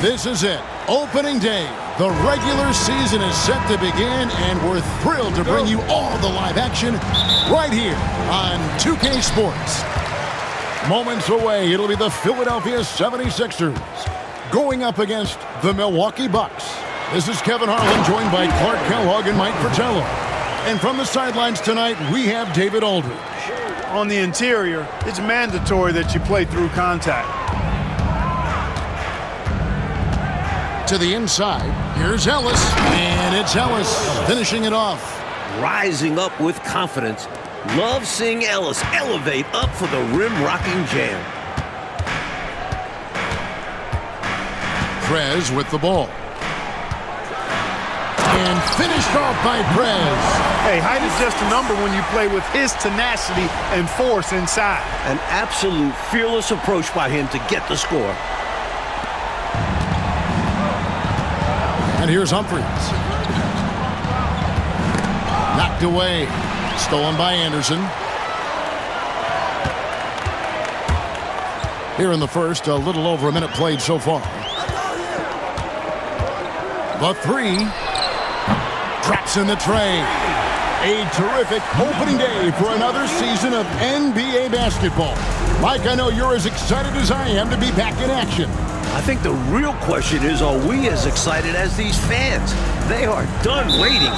This is it. Opening day. The regular season is set to begin, and we're thrilled to bring you all the live action right here on 2K Sports. Moments away, it'll be the Philadelphia 76ers going up against the Milwaukee Bucks. This is Kevin Harlan, joined by Clark Kellogg and Mike Fratello. And from the sidelines tonight, we have David Aldridge. On the interior, it's mandatory that you play through contact. To the inside, here's Ellis, and it's Ellis finishing it off. Rising up with confidence. Love seeing Ellis elevate up for the rim-rocking jam. Prez with the ball. And finished off by Prez. Hey, height is just a number when you play with his tenacity and force inside. An absolute fearless approach by him to get the score. And here's Humphries. Knocked away. Stolen by Anderson. Here in the first, a little over a minute played so far. The three. Drops in the tray. A terrific opening day for another season of NBA basketball. Mike, I know you're as excited as I am to be back in action. I think the real question is, are we as excited as these fans? They are done waiting.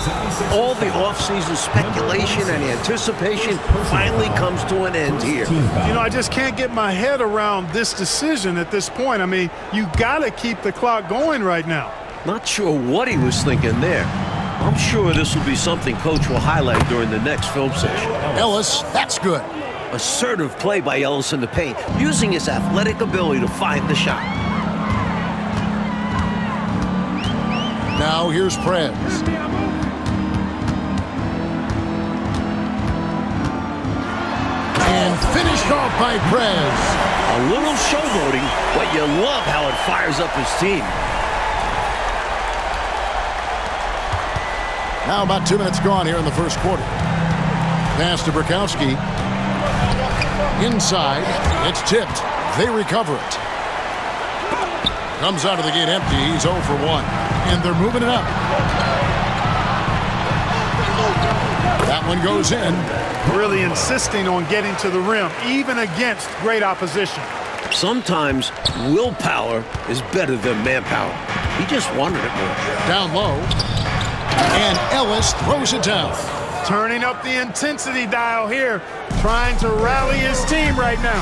All the offseason speculation and anticipation finally comes to an end here. You know, I just can't get my head around this decision at this point. I mean, you got to keep the clock going right now. Not sure what he was thinking there. I'm sure this will be something Coach will highlight during the next film session. Ellis, that's good. Assertive play by Ellis in the paint, using his athletic ability to find the shot. Now here's Prez. And finished off by Prez. A little showboating, but you love how it fires up his team. Now about 2 minutes gone here in the first quarter. Pass to Burkowski. Inside. It's tipped. They recover it. Comes out of the gate empty. He's 0 for 1. And they're moving it up. That one goes in. Really insisting on getting to the rim, even against great opposition. Sometimes willpower is better than manpower. He just wanted it more. Down low. And Ellis throws it down. Turning up the intensity dial here, trying to rally his team right now.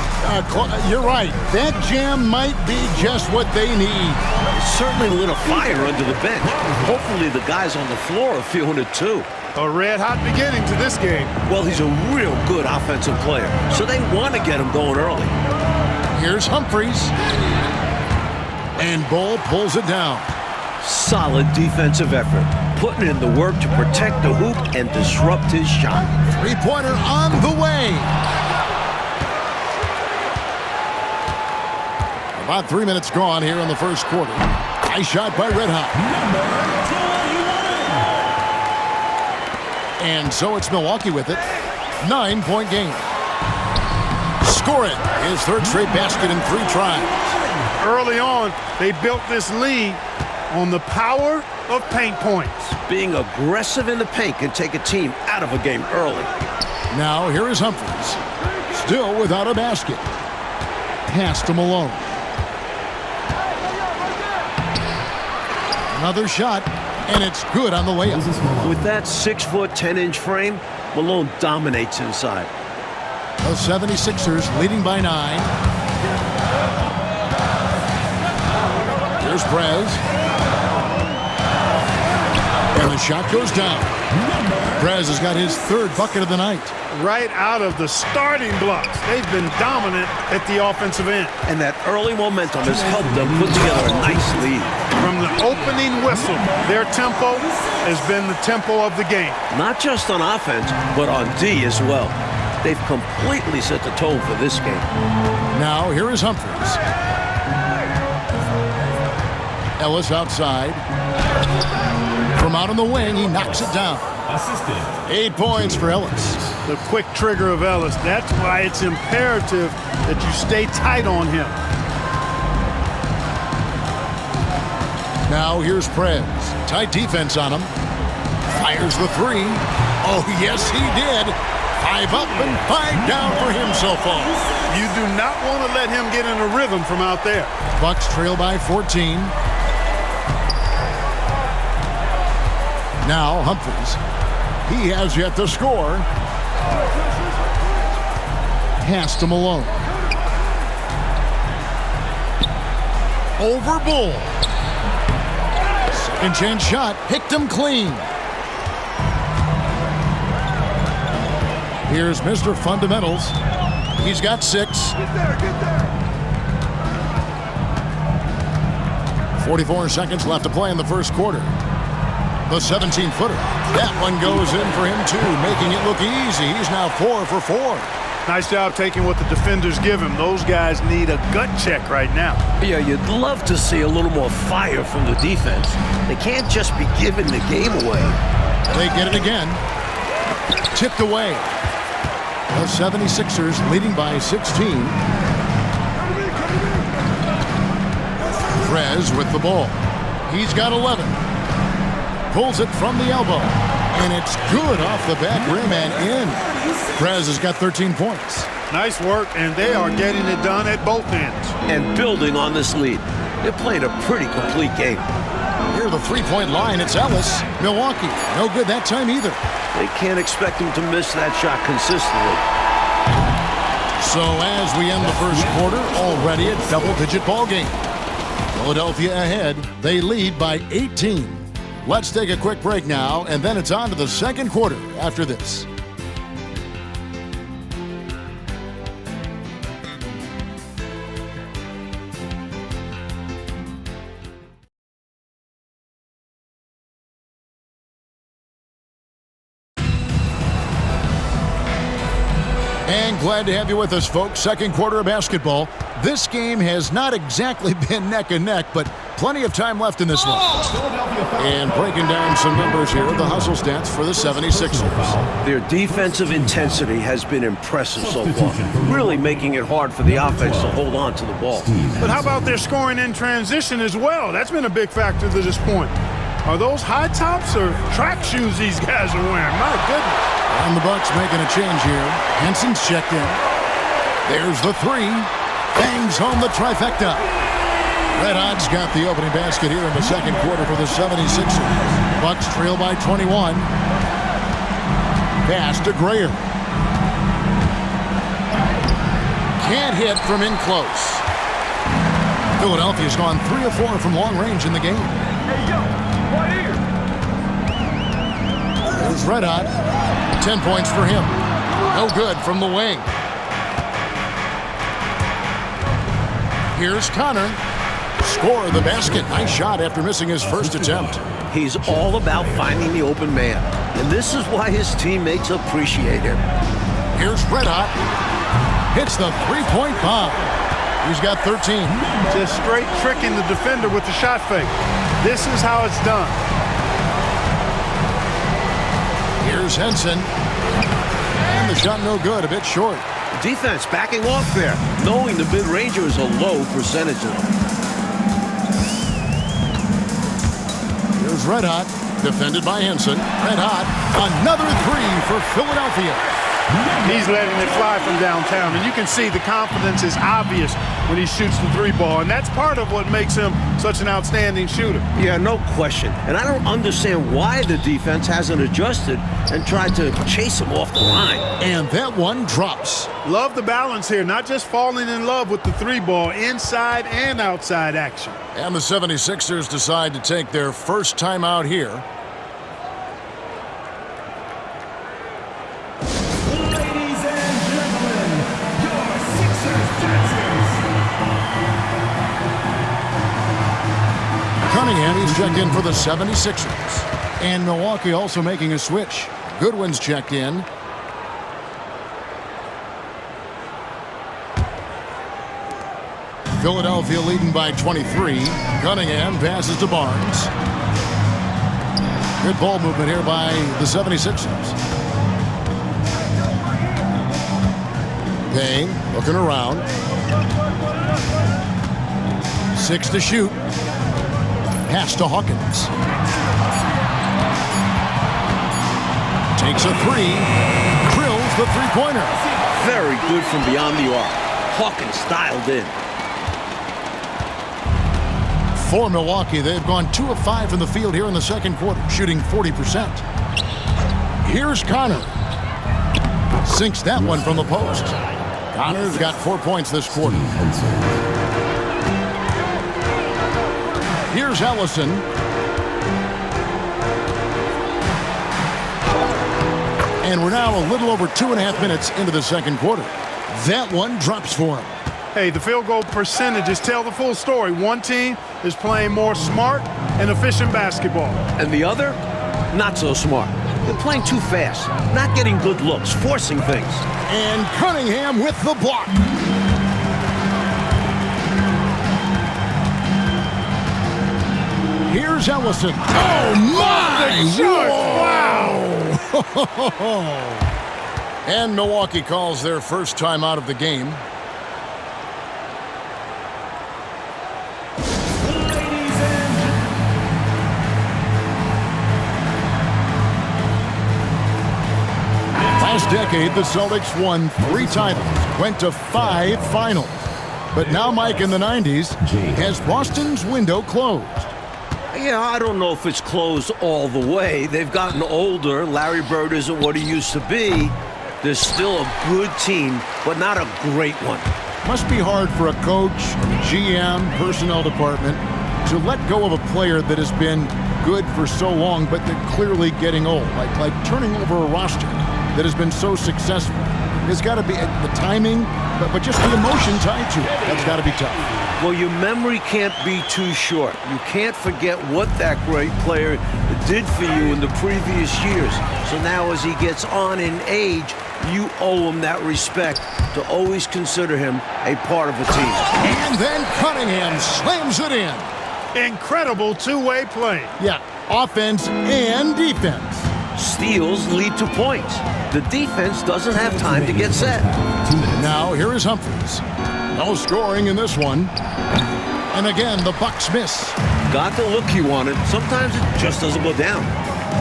You're right. That jam might be just what they need. It certainly lit a fire under the bench. Hopefully the guys on the floor are feeling it too. A red-hot beginning to this game. Well, he's a real good offensive player, so they want to get him going early. Here's Humphries. And Ball pulls it down. Solid defensive effort, putting in the work to protect the hoop and disrupt his shot. Three-pointer on the way. About 3 minutes gone here in the first quarter. Nice shot by Red Hot. And so it's Milwaukee with it. 9-point game. Score it. His third straight basket in 3 tries. Early on, they built this lead on the power of paint points. Being aggressive in the paint can take a team out of a game early. Now here is Humphries. Still without a basket. Pass to Malone. Another shot, and it's good on the layup. With that 6-foot, 10-inch frame, Malone dominates inside. The 76ers leading by 9. Here's Prez. And the shot goes down. Prez has got his third bucket of the night. Right out of the starting blocks. They've been dominant at the offensive end. And that early momentum has helped them put together a nice lead. From the opening whistle, their tempo has been the tempo of the game. Not just on offense, but on D as well. They've completely set the tone for this game. Now here is Humphries. Ellis outside. From out on the wing, he knocks it down. 8 points for Ellis. The quick trigger of Ellis. That's why it's imperative that you stay tight on him. Now here's Prez. Tight defense on him. Fires the three. Oh, yes, he did. 5 up and 5 down for him so far. You do not want to let him get in a rhythm from out there. Bucks trail by 14. Now Humphries. He has yet to score. Pass to Malone. Over Bull. Second chance shot. Picked him clean. Here's Mr. Fundamentals. He's got 6. Get there. 44 seconds left to play in the first quarter. The 17-footer. That one goes in for him, too, making it look easy. He's now 4 for 4. Nice job taking what the defenders give him. Those guys need a gut check right now. Yeah, you'd love to see a little more fire from the defense. They can't just be giving the game away. They get it again. Tipped away. The 76ers leading by 16. Prez with the ball. He's got 11. Pulls it from the elbow. And it's good off the back rim and in. Prez has got 13 points. Nice work, and they are getting it done at both ends. And building on this lead. They're playing a pretty complete game. Near the three-point line, it's Ellis. Milwaukee, no good that time either. They can't expect him to miss that shot consistently. So as we end the first quarter, already a double-digit ball game. Philadelphia ahead. They lead by 18. Let's take a quick break now, and then it's on to the second quarter after this. And glad to have you with us, folks. Second quarter of basketball. This game has not exactly been neck and neck, but plenty of time left in this one. And breaking down some numbers here, the hustle stats for the 76ers. Their defensive intensity has been impressive so far, really making it hard for the offense to hold on to the ball. But how about their scoring in transition as well? That's been a big factor to this point. Are those high tops or track shoes these guys are wearing? My goodness. And the Bucks making a change here. Henson's checked in. There's the three. Bangs home the trifecta. Red Hot's got the opening basket here in the second quarter for the 76ers. Bucks trail by 21. Pass to Grayer. Can't hit from in close. Philadelphia's gone 3 of 4 from long range in the game. Hey, yo, right here. There's Red Hot. 10 points for him. No good from the wing. Here's Connor. Score the basket. Nice shot after missing his first attempt. He's all about finding the open man, and this is why his teammates appreciate him. Here's Red Hot. Hits the three-point bomb. He's got 13. Just straight tricking the defender with the shot fake. This is how it's done. Here's Henson. And the shot no good, a bit short. Defense backing off there, knowing the mid-ranger is a low percentage of them. Here's Red Hot, defended by Henson. Red Hot, another three for Philadelphia. He's letting it fly from downtown, and you can see the confidence is obvious when he shoots the three ball, and that's part of what makes him such an outstanding shooter. Yeah, no question. And I don't understand why the defense hasn't adjusted and tried to chase him off the line. And that one drops. Love the balance here, not just falling in love with the three ball, inside and outside action. And the 76ers decide to take their first time out here. He's checked in for the 76ers. And Milwaukee also making a switch. Goodwin's checked in. Philadelphia leading by 23. Cunningham passes to Barnes. Good ball movement here by the 76ers. Payne looking around. 6 to shoot. Pass to Hawkins. Takes a three. Drills the three-pointer. Very good from beyond the arc. Hawkins dialed in. For Milwaukee, they've gone 2 of 5 from the field here in the second quarter, shooting 40%. Here's Connor. Sinks that one from the post. Connor's got 4 points this quarter. Here's Ellison. And we're now a little over 2.5 minutes into the second quarter. That one drops for him. Hey, the field goal percentages tell the full story. One team is playing more smart and efficient basketball. And the other, not so smart. They're playing too fast, not getting good looks, forcing things. And Cunningham with the block. Here's Ellison. Oh, my! Wow! And Milwaukee calls their first time out of the game. Last decade, the Celtics won 3 titles, went to 5 finals. But now, Mike, in the 90s, has Boston's window closed? Yeah, I don't know if it's closed all the way. They've gotten older. Larry Bird isn't what he used to be. They're still a good team, but not a great one. Must be hard for a coach, GM, personnel department to let go of a player that has been good for so long, but they're clearly getting old. Like turning over a roster that has been so successful. There's got to be the timing, but just the emotion tied to it. That's got to be tough. Well, your memory can't be too short. You can't forget what that great player did for you in the previous years. So now as he gets on in age, you owe him that respect to always consider him a part of a team. And then Cunningham slams it in. Incredible two-way play. Yeah, offense and defense. Steals lead to points. The defense doesn't have time to get set. Now here is Humphries. No scoring in this one. And again, the Bucks miss. Got the look he wanted. Sometimes it just doesn't go down.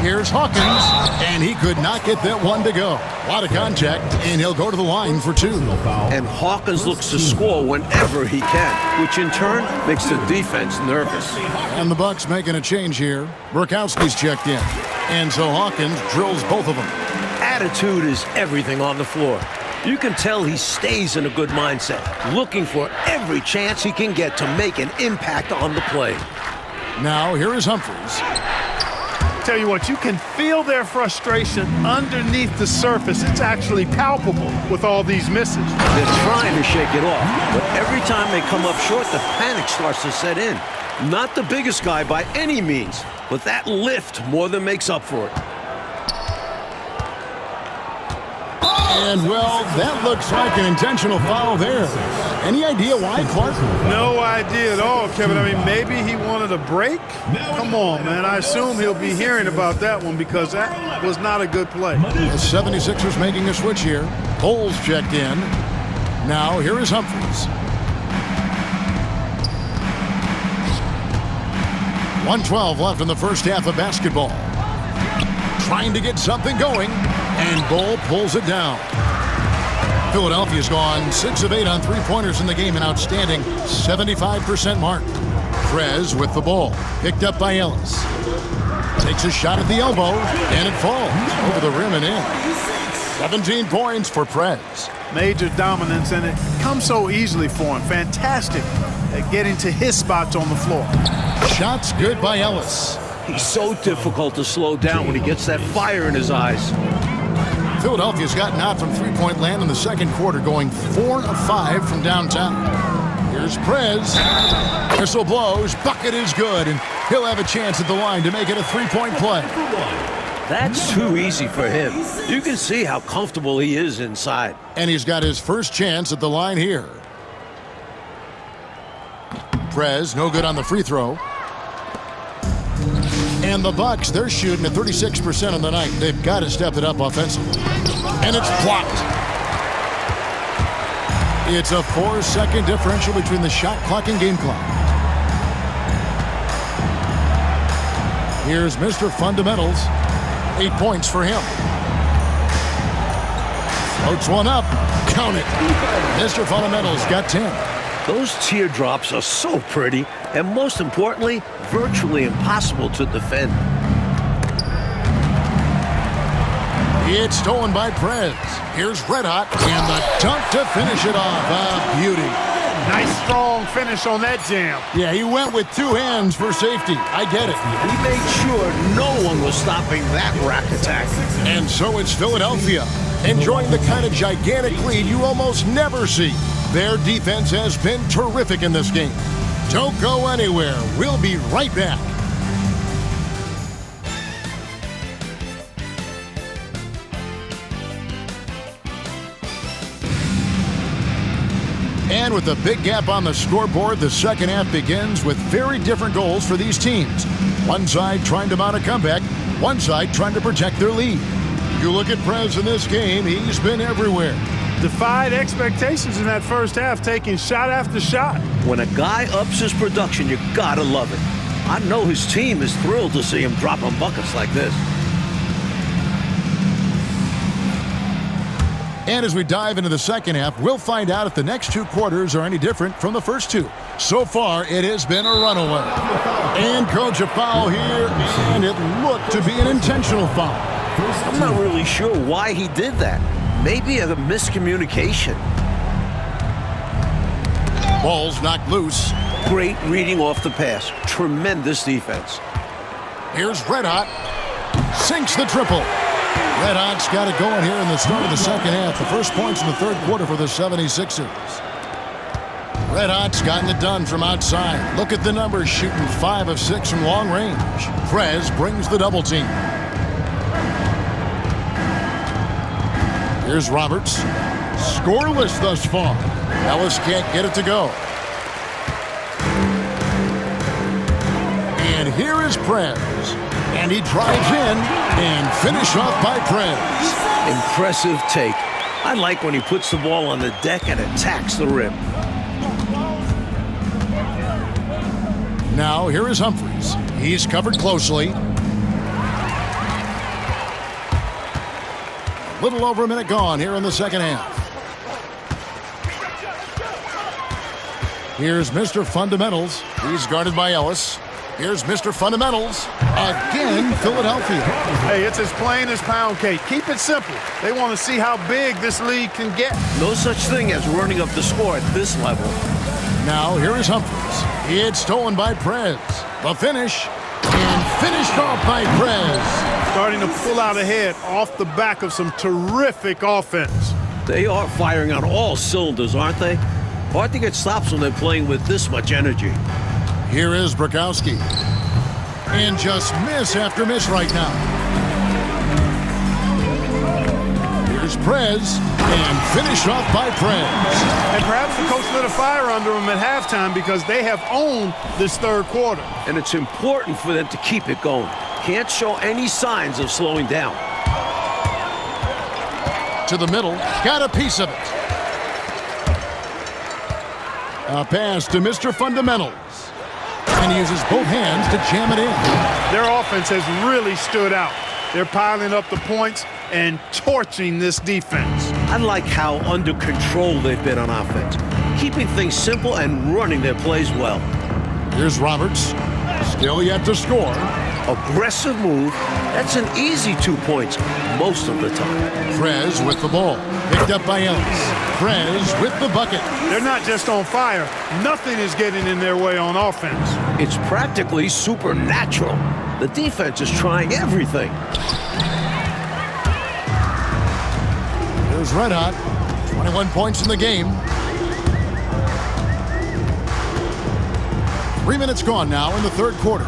Here's Hawkins, and he could not get that one to go. A lot of contact, and he'll go to the line for 2. And Hawkins looks to score whenever he can, which in turn makes the defense nervous. And the Bucks making a change here. Burkowski's checked in. And so Hawkins drills both of them. Attitude is everything on the floor. You can tell he stays in a good mindset, looking for every chance he can get to make an impact on the play. Now here is Humphries. Tell you what, you can feel their frustration underneath the surface. It's actually palpable with all these misses. They're trying to shake it off, but every time they come up short, the panic starts to set in. Not the biggest guy by any means, but that lift more than makes up for it. And, well, that looks like an intentional foul there. Any idea why, Clark? No idea at all, Kevin. I mean, maybe he wanted a break? Come on, man. I assume he'll be hearing about that one because that was not a good play. The 76ers making a switch here. Holes checked in. Now here is Humphries. 1:12 left in the first half of basketball. Trying to get something going, and Bull pulls it down. Philadelphia's gone 6 of 8 on three-pointers in the game, an outstanding 75% mark. Prez with the ball, picked up by Ellis. Takes a shot at the elbow, and it falls over the rim and in. 17 points for Prez. Major dominance, and it comes so easily for him. Fantastic at getting to his spots on the floor. Shots good by Ellis. He's so difficult to slow down when he gets that fire in his eyes. Philadelphia's gotten out from three-point land in the second quarter, going 4 of 5 from downtown. Here's Prez. Whistle blows. Bucket is good, and he'll have a chance at the line to make it a three-point play. That's too easy for him. You can see how comfortable he is inside. And he's got his first chance at the line here. Prez, no good on the free throw. And the Bucks, they're shooting at 36% on the night. They've got to step it up offensively. And it's blocked. It's a 4-second differential between the shot clock and game clock. Here's Mr. Fundamentals. 8 points for him. Floats one up. Count it. Mr. Fundamentals got 10. Those teardrops are so pretty, and most importantly, virtually impossible to defend. It's stolen by Prez. Here's Red Hot, and the dunk to finish it off. A beauty. Nice, strong finish on that jam. Yeah, he went with 2 hands for safety. I get it. He made sure no one was stopping that rack attack. And so it's Philadelphia, enjoying the kind of gigantic lead you almost never see. Their defense has been terrific in this game. Don't go anywhere. We'll be right back. And with a big gap on the scoreboard, the second half begins with very different goals for these teams. One side trying to mount a comeback, one side trying to protect their lead. You look at Prez in this game, he's been everywhere. Defied expectations in that first half, taking shot after shot. When a guy ups his production, you gotta love it. I know his team is thrilled to see him dropping buckets like this. And as we dive into the second half, we'll find out if the next 2 quarters are any different from the first 2. So far, it has been a runaway. And coach, a foul here, and it looked to be an intentional foul. I'm not really sure why he did that. Maybe a miscommunication. Ball's knocked loose. Great reading off the pass. Tremendous defense. Here's Red Hot. Sinks the triple. Red Hot's got it going here in the start of the second half. The first points in the third quarter for the 76ers. Red Hot's gotten it done from outside. Look at the numbers, shooting 5 of 6 from long range. Prez brings the double team. Here's Roberts. Scoreless thus far. Ellis can't get it to go. And here is Prez. And he drives in and finished off by Prez. Impressive take. I like when he puts the ball on the deck and attacks the rim. Now here is Humphries. He's covered closely. A little over a minute gone here in the second half. Here's Mr. Fundamentals. He's guarded by Ellis. Here's Mr. Fundamentals. Again, Philadelphia. Hey, it's as plain as pound cake. Keep it simple. They want to see how big this league can get. No such thing as running up the score at this level. Now here is Humphries. It's stolen by Prez. The finish. And finished off by Prez. Starting to pull out ahead off the back of some terrific offense. They are firing on all cylinders, aren't they? Hard to get stops when they're playing with this much energy. Here is Brakowski. And just miss after miss right now. Here's Prez. And finished off by Prez. And perhaps the coach lit a fire under them at halftime because they have owned this third quarter. And it's important for them to keep it going. Can't show any signs of slowing down. To the middle. Got a piece of it. A pass to Mr. Fundamentals. And he uses both hands to jam it in. Their offense has really stood out. They're piling up the points and torching this defense. I like how under control they've been on offense, keeping things simple and running their plays well. Here's Roberts. Still yet to score. Aggressive move. That's an easy 2 points most of the time. Prez with the ball. Picked up by Ellis. Prez with the bucket. They're not just on fire. Nothing is getting in their way on offense. It's practically supernatural. The defense is trying everything. Here's Red Hot. 21 points in the game. 3 minutes gone now in the third quarter.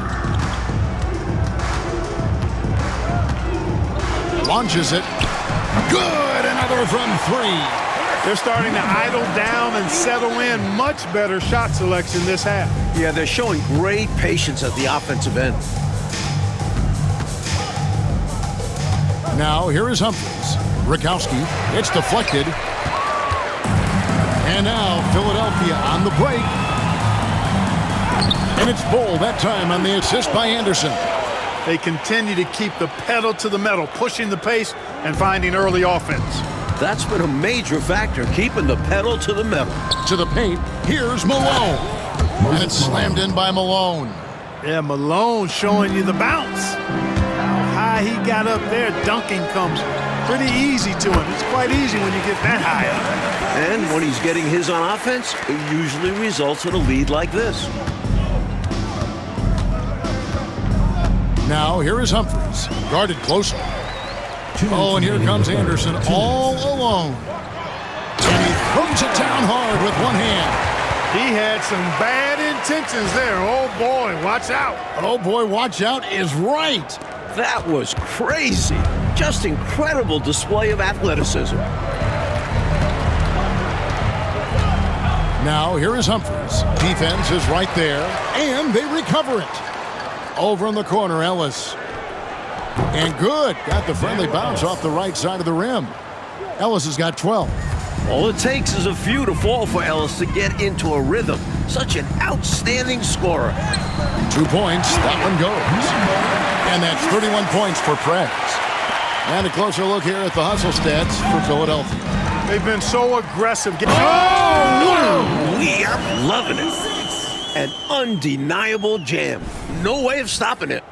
Launches it. Good! Another from 3. They're starting to idle down and settle in. Much better shot selection this half. Yeah, they're showing great patience at the offensive end. Now, here is Humphries. Brakowski. It's deflected. And now, Philadelphia on the break. And it's Bull that time on the assist by Anderson. They continue to keep the pedal to the metal, pushing the pace and finding early offense. That's been a major factor, keeping the pedal to the metal. To the paint, here's Malone. And it's slammed in by Malone. Yeah, Malone showing you the bounce. How high he got up there, dunking comes pretty easy to him. It's quite easy when you get that high up. And when he's getting his on offense, it usually results in a lead like this. Now, here is Humphries, guarded closely. Oh, and here comes Anderson all alone. And he throws it down hard with one hand. He had some bad intentions there. Oh, boy, watch out. Oh, boy, watch out is right. That was crazy. Just incredible display of athleticism. Now, here is Humphries. Defense is right there, and they recover it. Over in the corner, Ellis. And good. Got the friendly bounce off the right side of the rim. Ellis has got 12. All it takes is a few to fall for Ellis to get into a rhythm. Such an outstanding scorer. 2 points. That one goes. And that's 31 points for Prez. And a closer look here at the hustle stats for Philadelphia. They've been so aggressive. Oh! We are loving it. An undeniable jam. No way of stopping it.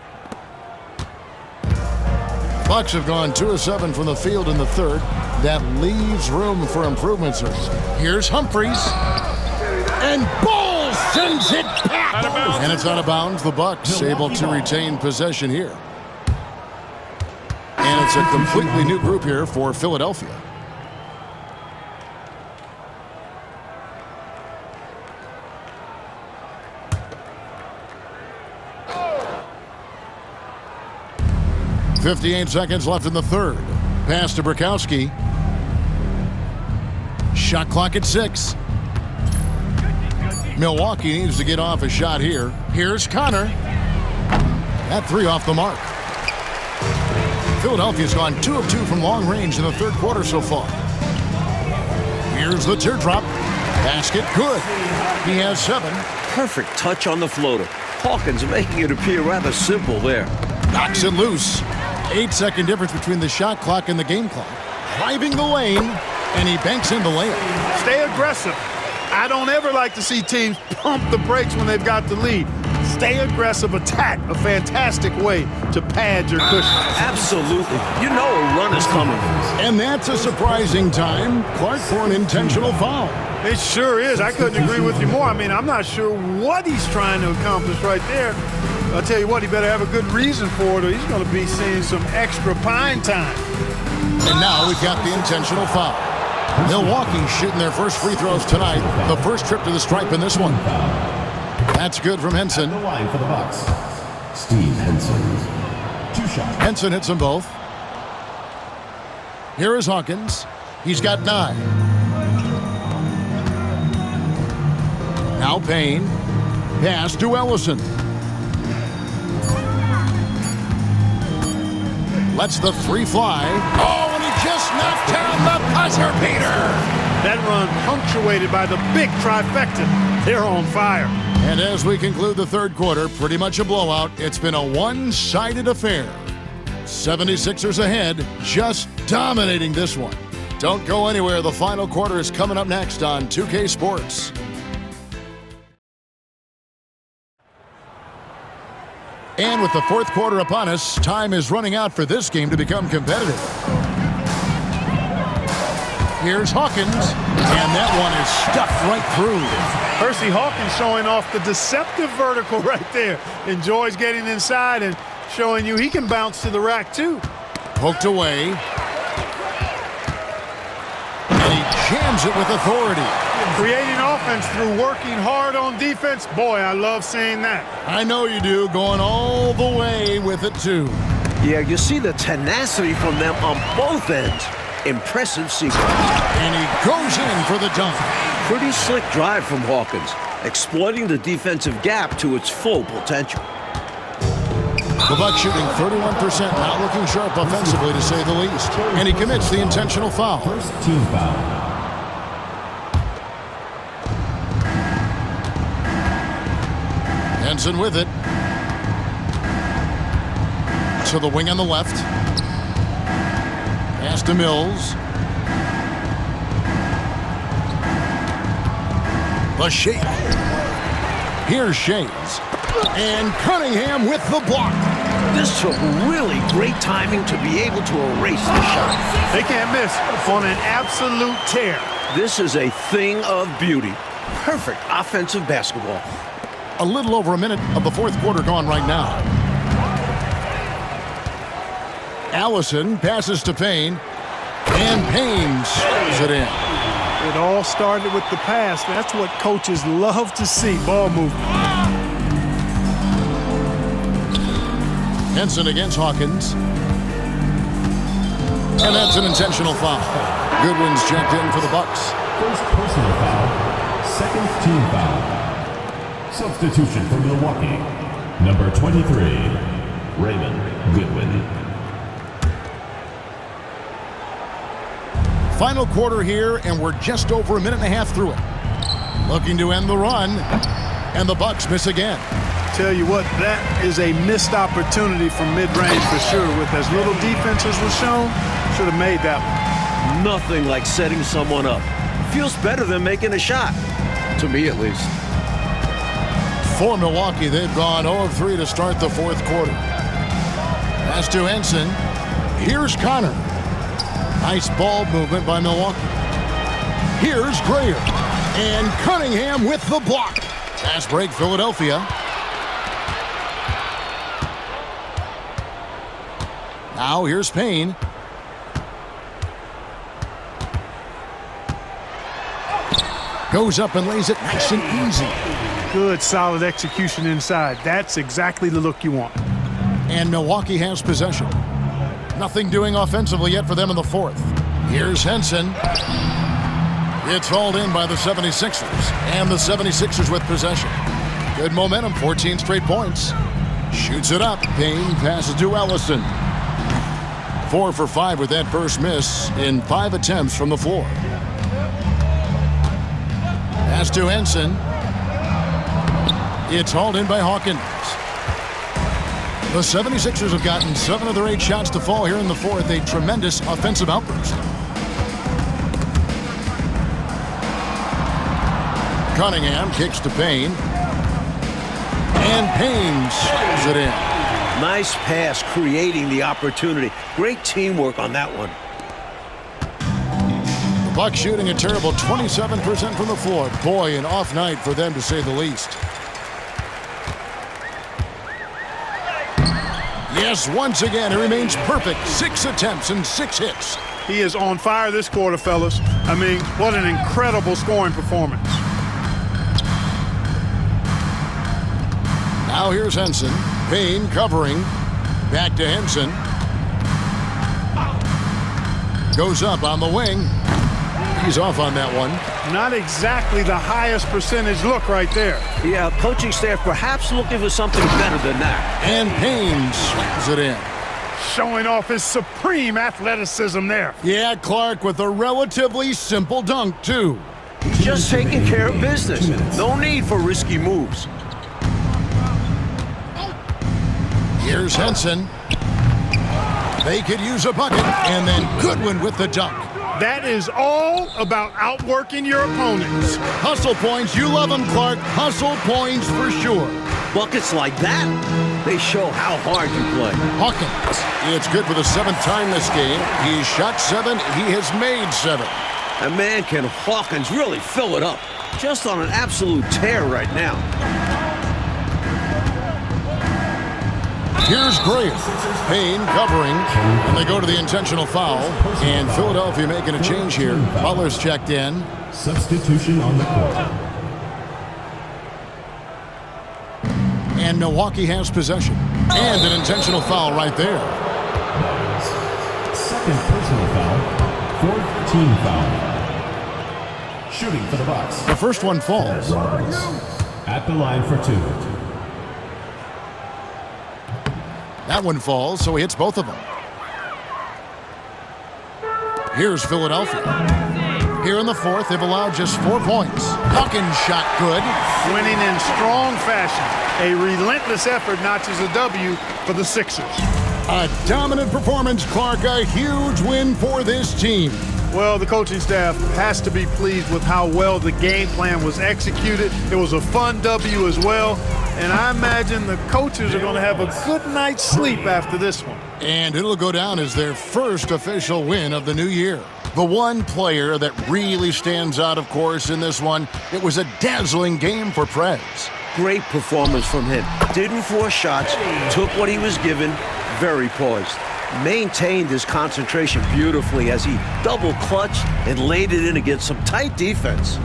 Bucks have gone 2 of 7 from the field in the third. That leaves room for improvements. Here's Humphries. And Ball sends it back. And it's out of bounds. The Bucks able to retain possession here. And it's a completely new group here for Philadelphia. .58 seconds left in the third. Pass to Bukowski. Shot clock at 6. Milwaukee needs to get off a shot here. Here's Connor. That 3 off the mark. Philadelphia's gone 2 of 2 from long range in the third quarter so far. Here's the teardrop. Basket good. He has 7. Perfect touch on the floater. Hawkins making it appear rather simple there. Knocks it loose. 8-second difference between the shot clock and the game clock. Driving the lane, and he banks in the layup. Stay aggressive. I don't ever like to see teams pump the brakes when they've got the lead. Stay aggressive, attack. A fantastic way to pad your cushion. Absolutely. You know a run is coming. And that's a surprising time, Clark, for an intentional foul. It sure is. I couldn't agree with you more. I mean, I'm not sure what he's trying to accomplish right there. I'll tell you what, he better have a good reason for it, or he's going to be seeing some extra pine time. And now we've got the intentional foul. Milwaukee shooting their first free throws tonight. The first trip to the stripe in this one. That's good from Henson. At the line for the Bucks, Steve Henson. 2 shots. Henson hits them both. Here is Hawkins. He's got 9. Now Payne. Pass to Ellison. Lets the 3 fly. Oh, and he just knocked down the buzzer beater. That run punctuated by the big trifecta. They're on fire. And as we conclude the third quarter, pretty much a blowout. It's been a one-sided affair. 76ers ahead, just dominating this one. Don't go anywhere. The final quarter is coming up next on 2K Sports. And with the fourth quarter upon us, time is running out for this game to become competitive. Here's Hawkins, and that one is stuffed right through. Percy Hawkins showing off the deceptive vertical right there. Enjoys getting inside and showing you he can bounce to the rack too. Poked away. And he jams it with authority. Creating offense through working hard on defense. Boy, I love seeing that. I know you do, going all the way with it too. Yeah, you see the tenacity from them on both ends. Impressive sequence. And he goes in for the dunk. Pretty slick drive from Hawkins, exploiting the defensive gap to its full potential. The Bucks shooting 31%, not looking sharp offensively to say the least. And he commits the intentional foul. First team foul. Henson with it. To the wing on the left. Pass to Mills. The shake. Here's Shays. And Cunningham with the block. This took really great timing to be able to erase the shot. They can't miss on an absolute tear. This is a thing of beauty. Perfect offensive basketball. A little over a minute of the fourth quarter gone right now. Allison passes to Payne. And Payne slows it in. It all started with the pass. That's what coaches love to see, ball movement. Henson against Hawkins. And that's an intentional foul. Goodwin's checked in for the Bucks. First personal foul. Second team foul. Substitution for Milwaukee. Number 23, Raymond Goodwin. Final quarter here, and we're just over a minute and a half through it. Looking to end the run, and the Bucks miss again. Tell you what, that is a missed opportunity from mid-range for sure. With as little defense as was shown, should have made that one. Nothing like setting someone up. Feels better than making a shot. To me, at least. For Milwaukee, they've gone 0 of 3 to start the fourth quarter. Pass to Henson. Here's Connor. Nice ball movement by Milwaukee. Here's Grayer. And Cunningham with the block. Fast break, Philadelphia. Now here's Payne. Goes up and lays it nice and easy. Good, solid execution inside. That's exactly the look you want. And Milwaukee has possession. Nothing doing offensively yet for them in the fourth. Here's Henson. It's hauled in by the 76ers. And the 76ers with possession. Good momentum, 14 straight points. Shoots it up. Payne passes to Ellison. 4 for 5 with that first miss in 5 attempts from the floor. Pass to Henson. It's hauled in by Hawkins. The 76ers have gotten 7 of their 8 shots to fall here in the fourth. A tremendous offensive outburst. Cunningham kicks to Payne. And Payne slows it in. Nice pass, creating the opportunity. Great teamwork on that one. The Bucks shooting a terrible 27% from the floor. Boy, an off night for them to say the least. Yes, once again, he remains perfect. 6 attempts and 6 hits. He is on fire this quarter, fellas. I mean, what an incredible scoring performance. Now here's Henson. Payne covering. Back to Henson. Goes up on the wing. He's off on that one. Not exactly the highest percentage look right there. Yeah, coaching staff perhaps looking for something better than that. And Payne slams it in. Showing off his supreme athleticism there. Yeah, Clark with a relatively simple dunk, too. Just taking care of business. No need for risky moves. Here's Henson. They could use a bucket, and then Goodwin with the dunk. That is all about outworking your opponents. Hustle points, you love them, Clark. Hustle points for sure. Buckets like that, they show how hard you play. Hawkins. It's good for the 7th time this game. He's shot 7. He has made 7. And man, can Hawkins really fill it up. Just on an absolute tear right now. Here's Grayer. Payne covering, and they go to the intentional foul. And Philadelphia making a change here. Butler's checked in. Substitution on the court. And Milwaukee has possession. And an intentional foul right there. Second personal foul. Fourth team foul. Shooting for the Bucks. The first one falls. At the line for 2. That one falls, so he hits both of them. Here's Philadelphia. Here in the fourth, they've allowed just 4 points. Hawkins shot good. Winning in strong fashion. A relentless effort notches a W for the Sixers. A dominant performance, Clark. A huge win for this team. Well, the coaching staff has to be pleased with how well the game plan was executed. It was a fun W as well. And I imagine the coaches are going to have a good night's sleep after this one. And it'll go down as their first official win of the new year. The one player that really stands out, of course, in this one, it was a dazzling game for Prez. Great performance from him. Didn't force shots, took what he was given, very poised. Maintained his concentration beautifully as he double clutched and laid it in against some tight defense.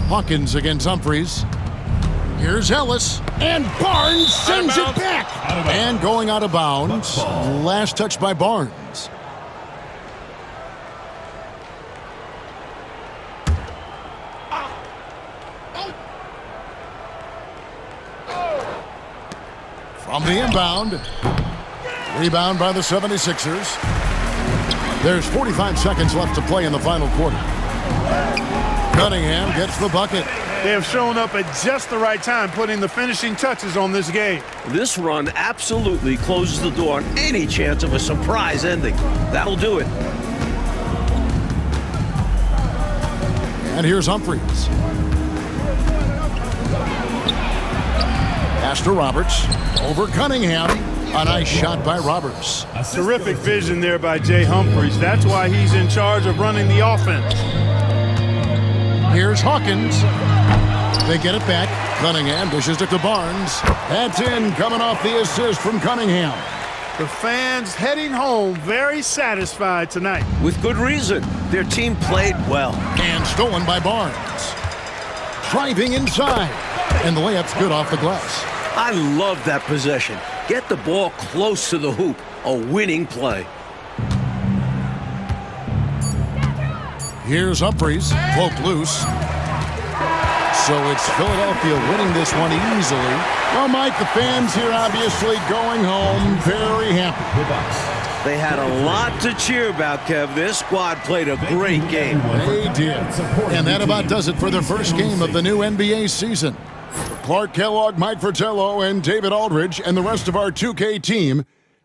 Hawkins against Humphries. Here's Ellis, and Barnes sends it back. And going out of bounds, last touch by Barnes. From the inbound, rebound by the 76ers. There's 45 seconds left to play in the final quarter. Cunningham gets the bucket. They have shown up at just the right time, putting the finishing touches on this game. This run absolutely closes the door on any chance of a surprise ending. That'll do it. And here's Humphries. Pass to Roberts. Over Cunningham. A nice shot by Roberts. Terrific vision there by Jay Humphries. That's why he's in charge of running the offense. Here's Hawkins. They get it back. Cunningham dishes it to Barnes. That's in, coming off the assist from Cunningham. The fans heading home very satisfied tonight. With good reason. Their team played well. And stolen by Barnes. Driving inside. And the layup's good off the glass. I love that possession. Get the ball close to the hoop. A winning play. Here's Humphries. Poked loose. So it's Philadelphia winning this one easily. Well, Mike, the fans here obviously going home very happy. They had a lot to cheer about, Kev. This squad played a great game. They did. And that about does it for the first game of the new NBA season. Clark Kellogg, Mike Fratello, and David Aldridge, and the rest of our 2K team,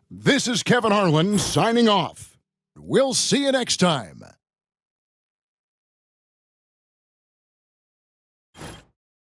this is Kevin Harlan signing off. We'll see you next time.